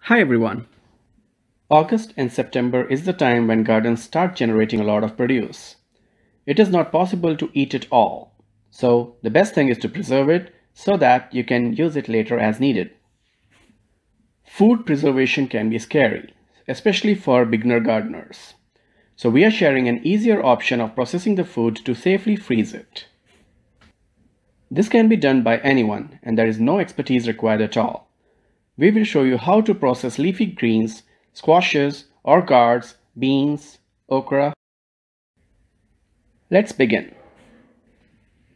Hi everyone. August and September is the time when gardens start generating a lot of produce. It is not possible to eat it all, so the best thing is to preserve it so that you can use it later as needed. Food preservation can be scary, especially for beginner gardeners. So we are sharing an easier option of processing the food to safely freeze it. This can be done by anyone and there is no expertise required at all. We will show you how to process leafy greens, squashes, or gourds, beans, okra. Let's begin.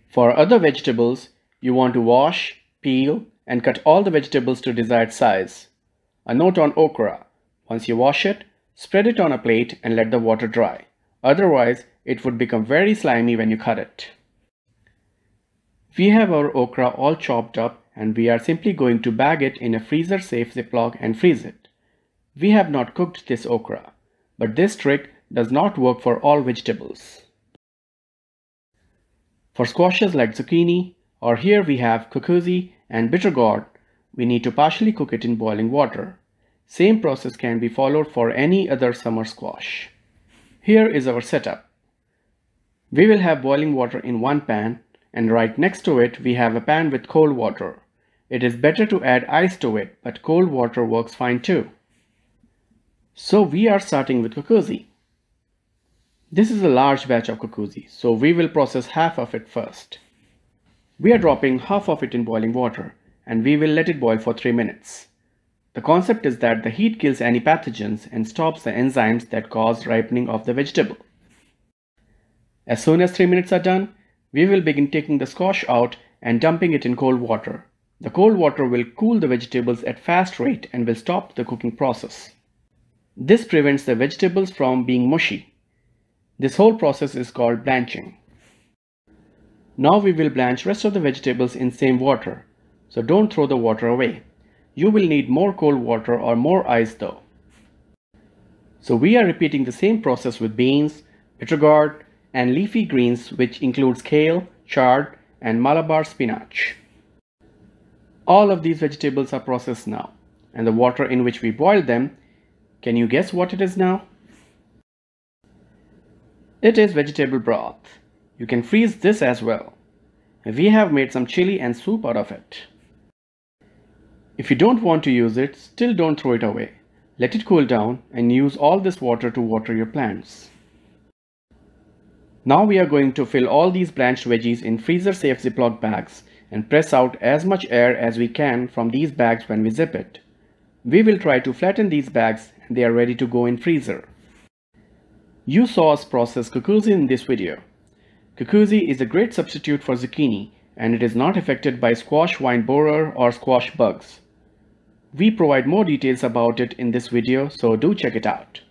For other vegetables, you want to wash, peel, and cut all the vegetables to desired size. A note on okra: once you wash it, spread it on a plate and let the water dry. Otherwise, it would become very slimy when you cut it. We have our okra all chopped up and we are simply going to bag it in a freezer-safe Ziploc and freeze it. We have not cooked this okra, but this trick does not work for all vegetables. For squashes like zucchini, or here we have cucuzzi and bitter gourd, we need to partially cook it in boiling water. Same process can be followed for any other summer squash. Here is our setup. We will have boiling water in one pan, and right next to it we have a pan with cold water. It is better to add ice to it, but cold water works fine too. So we are starting with cucuzzi. This is a large batch of cucuzzi, so we will process half of it first. We are dropping half of it in boiling water, and we will let it boil for 3 minutes. The concept is that the heat kills any pathogens and stops the enzymes that cause ripening of the vegetable. As soon as 3 minutes are done, we will begin taking the squash out and dumping it in cold water. The cold water will cool the vegetables at fast rate and will stop the cooking process. This prevents the vegetables from being mushy. This whole process is called blanching. Now we will blanch rest of the vegetables in same water, so don't throw the water away. You will need more cold water or more ice though. So we are repeating the same process with beans, bitter gourd, and leafy greens, which includes kale, chard, and Malabar spinach. All of these vegetables are processed now, and the water in which we boiled them, can you guess what it is now? It is vegetable broth. You can freeze this as well. We have made some chili and soup out of it. If you don't want to use it, still don't throw it away. Let it cool down and use all this water to water your plants. Now we are going to fill all these blanched veggies in freezer-safe Ziploc bags and press out as much air as we can from these bags when we zip it. We will try to flatten these bags and they are ready to go in freezer. You saw us process cucuzzi in this video. Cucuzzi is a great substitute for zucchini and it is not affected by squash vine borer or squash bugs. We provide more details about it in this video, so do check it out.